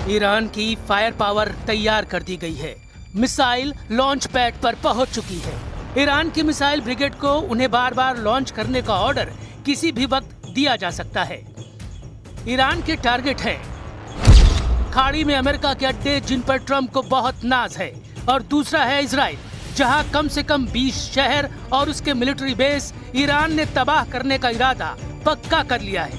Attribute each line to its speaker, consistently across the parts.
Speaker 1: Iran की fire power तैयार कर दी गई है। मिसाइल लॉन्च पैड पर पहुंच चुकी है। ईरान की मिसाइल ब्रिगेड को उन्हें बार बार लॉन्च करने का ऑर्डर किसी भी वक्त दिया जा सकता है। ईरान के टारगेट हैं खाड़ी में अमेरिका के अड्डे जिन पर ट्रंप को बहुत नाज है, और दूसरा है इजराइल, जहां कम से कम 20 शहर और उसके मिलिट्री बेस ईरान ने तबाह करने का इरादा पक्का कर लिया है।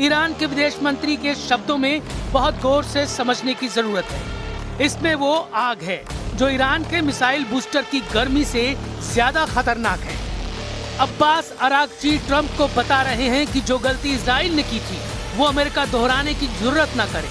Speaker 1: ईरान के विदेश मंत्री के शब्दों में बहुत गौर से समझने की जरूरत है। इसमें वो आग है जो ईरान के मिसाइल बूस्टर की गर्मी से ज्यादा खतरनाक है। अब्बास अरागची ट्रंप को बता रहे हैं कि जो गलती इजराइल ने की थी वो अमेरिका दोहराने की जरूरत न करे।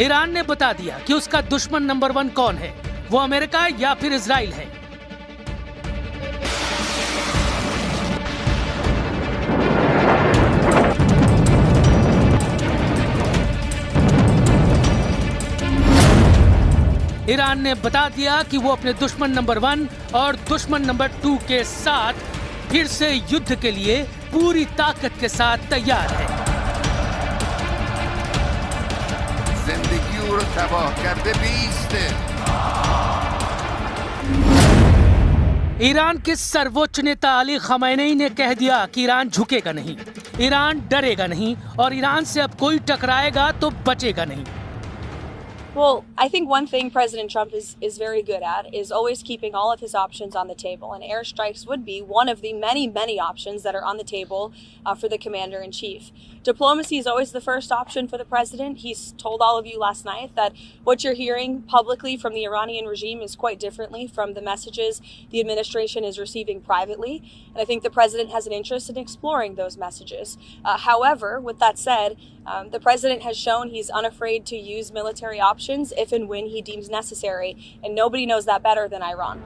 Speaker 1: ईरान ने बता दिया कि उसका दुश्मन नंबर 1 कौन है, वो अमेरिका या फिर इजराइल है। ईरान ने बता दिया कि वो अपने दुश्मन नंबर 1 और दुश्मन नंबर 2 के साथ फिर से युद्ध के लिए पूरी ताकत के साथ तैयार है। ईरान के सर्वोच्च नेता अली खमैनी ने कह दिया कि ईरान झुकेगा नहीं, ईरान डरेगा नहीं और ईरान से अब कोई टकराएगा तो बचेगा नहीं।
Speaker 2: Well, I think one thing President Trump is very good at is always keeping all of his options on the table, and airstrikes would be one of the many options that are on the table for the commander-in-chief. Diplomacy is always the first option for the president. He's told all of you last night that what you're hearing publicly from the Iranian regime is quite differently from the messages the administration is receiving privately, and I think the president has an interest in exploring those messages. However, with that said, the president has shown he's unafraid to use military options if and when he deems necessary, and nobody knows that better than Iran.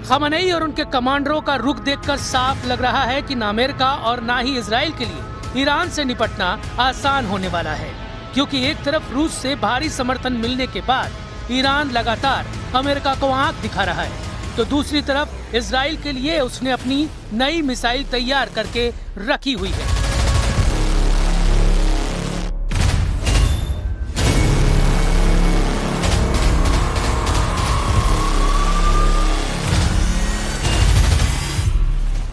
Speaker 1: Khamenei और उनके कमांडरों का रुख देखकर साफ लग रहा है कि न अमेरिका और न ही इजराइल के लिए ईरान से निपटना आसान होने वाला है, क्योंकि एक तरफ रूस से भारी समर्थन मिलने के बाद ईरान लगातार अमेरिका को आंख दिखा रहा है, तो दूसरी तरफ इजराइल के लिए उसने अपनी नई मिसाइल तैयार करके रखी हुई है।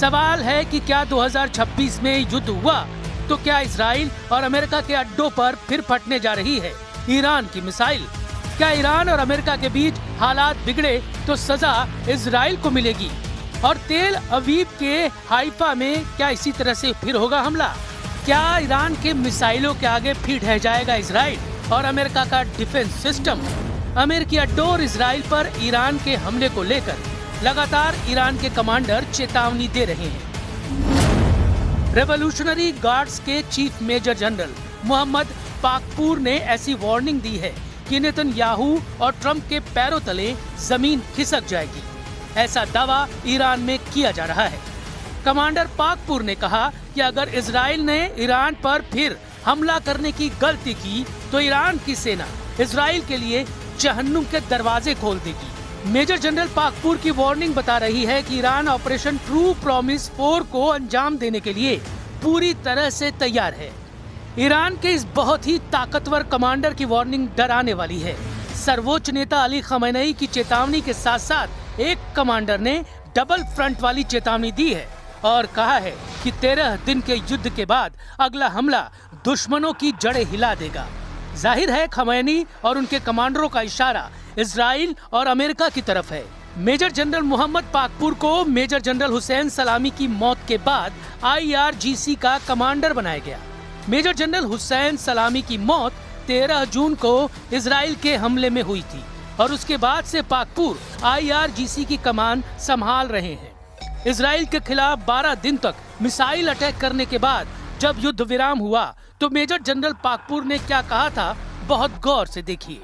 Speaker 1: सवाल है कि क्या 2026 में युद्ध हुआ तो क्या इजराइल और अमेरिका के अड्डों पर फिर फटने जा रही है ईरान की मिसाइल? क्या ईरान और अमेरिका के बीच हालात बिगड़े तो सजा इजराइल को मिलेगी? और तेल अवीव के हाइफा में क्या इसी तरह से फिर होगा हमला? क्या ईरान के मिसाइलों के आगे फिर ढह जाएगा इजराइल और अमेरिका का डिफेंस सिस्टम? अमेरिकी अड्डों और इजराइल पर ईरान के हमले को लेकर लगातार ईरान के कमांडर चेतावनी दे रहे हैं। रेवोल्यूशनरी गार्ड्स के chief major general Mohammad Pakpour ने ऐसी वार्निंग दी है कि नेतन्याहू और ट्रंप के पैरों तले जमीन खिसक जाएगी। ऐसा दावा ईरान में किया जा रहा है। कमांडर पाकपूर ने कहा कि अगर इजराइल ने ईरान पर फिर हमला करने की गलती की तो ईरान की सेना इजराइल के लिए जहन्नुम के दरवाजे खोल देगी। मेजर जनरल पाकपूर की वार्निंग बता रही है कि ईरान ऑपरेशन ट्रू प्रॉमिस 4 को अंजाम देने के लिए पूरी तरह से तैयार है। ईरान के इस बहुत ही ताकतवर कमांडर की वार्निंग डराने वाली है। सर्वोच्च नेता अली खमनेई की चेतावनी के साथ साथ एक कमांडर ने डबल फ्रंट वाली चेतावनी दी है और कहा है कि 13 दिन के युद्ध के बाद अगला हमला दुश्मनों की जड़ें हिला देगा। जाहिर है खमैनी और उनके कमांडरों का इशारा इजराइल और अमेरिका की तरफ है। मेजर जनरल मोहम्मद पाकपूर को मेजर जनरल हुसैन सलामी की मौत के बाद IRGC का कमांडर बनाया गया। मेजर जनरल हुसैन सलामी की मौत 13 जून को इजराइल के हमले में हुई थी और उसके बाद से पाकपूर IRGC की कमान संभाल रहे हैं। इजराइल के खिलाफ 12 दिन तक मिसाइल अटैक करने के बाद जब युद्ध विराम हुआ तो मेजर जनरल पाकपुर ने क्या कहा था, बहुत गौर से देखिए।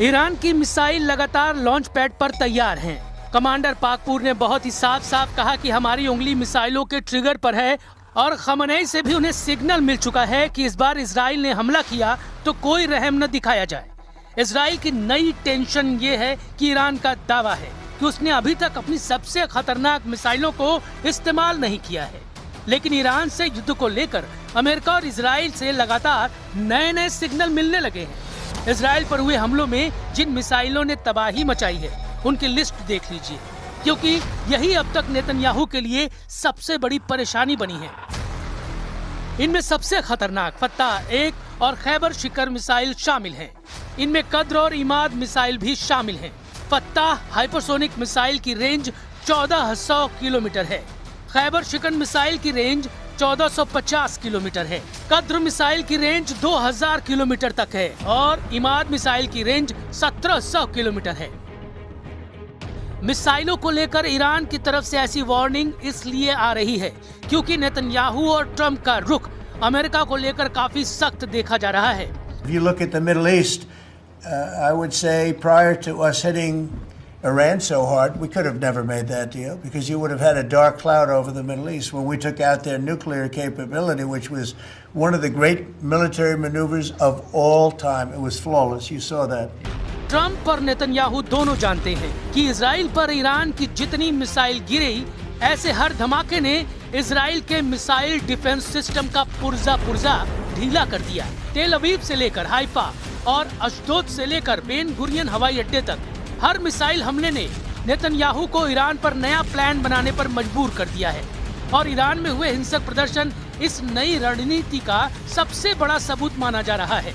Speaker 1: ईरान की मिसाइल लगातार लॉन्च पैड पर तैयार हैं। कमांडर पाकपुर ने बहुत ही साफ साफ कहा कि हमारी उंगली मिसाइलों के ट्रिगर पर है और खमनेई से भी उन्हें सिग्नल मिल चुका है कि इस बार इजराइल ने हमला किया तो कोई रहम न दिखाया जाए। इजराइल की नई टेंशन ये है कि ईरान का दावा है कि उसने अभी तक अपनी सबसे खतरनाक मिसाइलों को इस्तेमाल नहीं किया है, लेकिन ईरान से युद्ध को लेकर अमेरिका और इजराइल से लगातार नए नए सिग्नल मिलने लगे हैं। इजराइल पर हुए हमलों में जिन मिसाइलों ने तबाही मचाई है उनकी लिस्ट देख लीजिए, क्योंकि यही अब तक नेतन्याहू के लिए सबसे बड़ी परेशानी बनी है। इनमें सबसे खतरनाक फत्ताह 1 और खैबर शिकर मिसाइल शामिल हैं। इनमें कद्र और इमाद मिसाइल भी शामिल हैं। फत्ताह हाइपरसोनिक मिसाइल की रेंज 1400 किलोमीटर है। खैबर शिकर मिसाइल की रेंज 1450 किलोमीटर है। कद्र मिसाइल की रेंज 2000 किलोमीटर तक है और इमाद मिसाइल की रेंज 1700 किलोमीटर है। मिसाइलों को लेकर ईरान की तरफ से ऐसी वार्निंग इसलिए आ रही है क्योंकि नेतन्याहू और ट्रंप का रुख अमेरिका को लेकर काफी सख्त देखा जा रहा है।
Speaker 3: If you look at the Middle East, I would say prior to us hitting Iran so hard, we could have never made that deal because you would have had a dark cloud over the Middle East when we took out their nuclear capability, which was one of the great military maneuvers of all time. It was flawless. You saw that.
Speaker 1: Trump और Netanyahu दोनों जानते हैं कि Israel पर Iran की जितनी missile गिरी, ऐसे हर धमाके ने इजराइल के मिसाइल डिफेंस सिस्टम का पुर्जा ढीला कर दिया। तेल अवीव से लेकर हाइफा और अशदोद से लेकर बेन गुरियन हवाई अड्डे तक हर मिसाइल हमले ने नेतन्याहू को ईरान पर नया प्लान बनाने पर मजबूर कर दिया है और ईरान में हुए हिंसक प्रदर्शन इस नई रणनीति का सबसे बड़ा सबूत माना जा रहा है।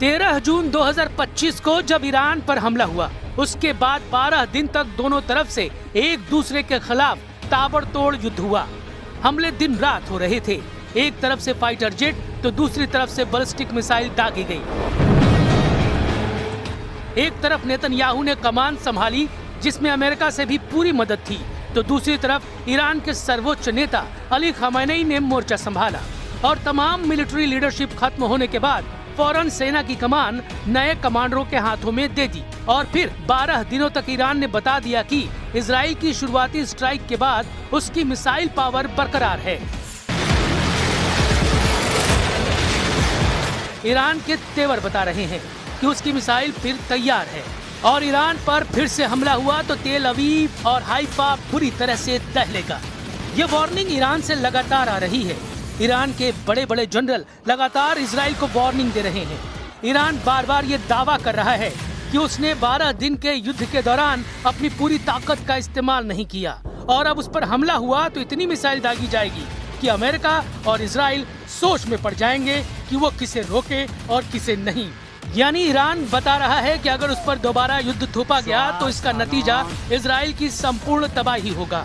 Speaker 1: 13 जून 2025 को जब ईरान पर हमला हुआ, उसके बाद 12 दिन तक दोनों तरफ से एक दूसरे के खिलाफ ताबड़तोड़ युद्ध हुआ। हमले दिन रात हो रहे थे। एक तरफ से फाइटर जेट तो दूसरी तरफ से बैलिस्टिक मिसाइल दागी गई। एक तरफ नेतन्याहू ने कमान संभाली जिसमें अमेरिका से भी पूरी मदद थी, तो दूसरी तरफ ईरान के सर्वोच्च नेता अली खamenei ने मोर्चा संभाला और तमाम मिलिट्री लीडरशिप खत्म होने के बाद फौरन सेना की कमान नए कमांडरों के हाथों में दे दी और फिर 12 दिनों तक ईरान ने बता दिया कि इजराइल की शुरुआती स्ट्राइक के बाद उसकी मिसाइल पावर बरकरार है। ईरान के तेवर बता रहे हैं कि उसकी मिसाइल फिर तैयार है और ईरान पर फिर से हमला हुआ तो तेल अवीव और हाइफा बुरी तरह से दहलेगा। ये वार्निंग ईरान से लगातार आ रही है। ईरान के बड़े बड़े जनरल लगातार इजराइल को वार्निंग दे रहे हैं। ईरान बार बार ये दावा कर रहा है कि उसने 12 दिन के युद्ध के दौरान अपनी पूरी ताकत का इस्तेमाल नहीं किया और अब उस पर हमला हुआ तो इतनी मिसाइल दागी जाएगी कि अमेरिका और इजराइल सोच में पड़ जाएंगे कि वो किसे रोके और किसे नहीं। यानी ईरान बता रहा है कि अगर उस पर दोबारा युद्ध थोपा गया तो इसका नतीजा इजराइल की संपूर्ण तबाही होगा।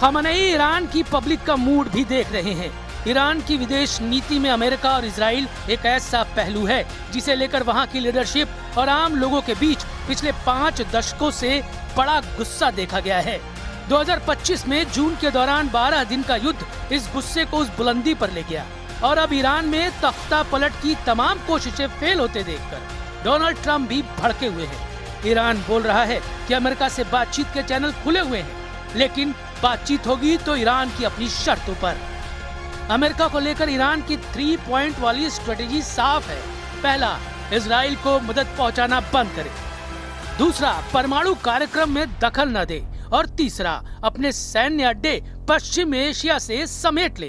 Speaker 1: खamenei ईरान की पब्लिक का मूड भी देख रहे हैं। ईरान की विदेश नीति में अमेरिका और इजराइल एक ऐसा पहलू है जिसे लेकर वहां की लीडरशिप और आम लोगों के बीच पिछले 5 दशकों से बड़ा गुस्सा देखा गया है। 2025 में जून के दौरान 12 दिन का युद्ध इस गुस्से को उस बुलंदी पर ले गया और अब ईरान में तख्ता पलट की तमाम कोशिशें फेल होते देखकर डोनाल्ड ट्रंप भी भड़के हुए हैं। ईरान बोल रहा है कि अमेरिका से बातचीत के चैनल खुले हुए हैं, लेकिन बातचीत होगी तो ईरान की अपनी शर्तों पर। अमेरिका को लेकर ईरान की 3 पॉइंट वाली स्ट्रेटेजी साफ है। पहला, इजराइल को मदद पहुंचाना बंद करे। दूसरा, परमाणु कार्यक्रम में दखल न दे। और तीसरा, अपने सैन्य अड्डे पश्चिम एशिया से समेट ले।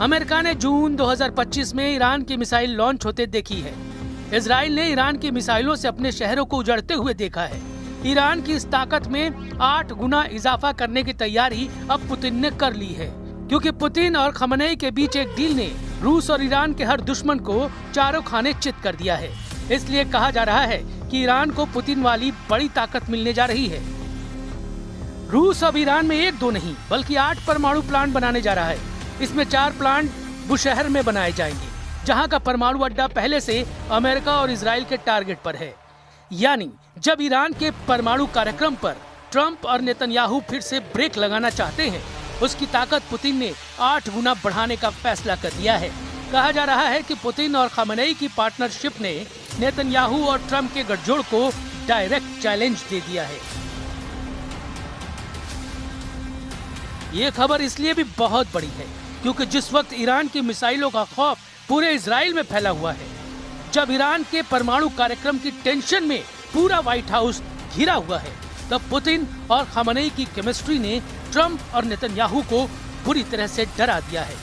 Speaker 1: अमेरिका ने जून 2025 में ईरान की मिसाइल लॉन्च होते देखी है। इजराइल ने ईरान की मिसाइलों से अपने शहरों को उजड़ते हुए देखा है। ईरान की इस ताकत में 8 गुना इजाफा करने की तैयारी अब पुतिन ने कर ली है, क्योंकि पुतिन और खमेनेई के बीच एक डील ने रूस और ईरान के हर दुश्मन को चारों खाने चित कर दिया है। इसलिए कहा जा रहा है कि ईरान को पुतिन वाली बड़ी ताकत मिलने जा रही है। रूस अब ईरान में 1-2 नहीं बल्कि 8 परमाणु प्लांट बनाने जा रहा है। इसमें 4 प्लांट बुशहर में बनाए जाएंगे, जहां का परमाणु अड्डा पहले से अमेरिका और इजराइल के टारगेट पर है। यानी जब ईरान के परमाणु कार्यक्रम पर ट्रंप और नेतन्याहू फिर से ब्रेक लगाना चाहते हैं, उसकी ताकत पुतिन ने 8 गुना बढ़ाने का फैसला कर लिया है। कहा जा रहा है कि पुतिन और खमेनेई की पार्टनरशिप ने नेतन्याहू और ट्रंप के गठजोड़ को डायरेक्ट चैलेंज दे दिया है। ये खबर इसलिए भी बहुत बड़ी है क्योंकि जिस वक्त ईरान की मिसाइलों का खौफ पूरे इजराइल में फैला हुआ है, जब ईरान के परमाणु कार्यक्रम की टेंशन में पूरा व्हाइट हाउस घिरा हुआ है, तब पुतिन और खमेनेई की केमिस्ट्री ने ट्रंप और नेतन्याहू को बुरी तरह से डरा दिया है।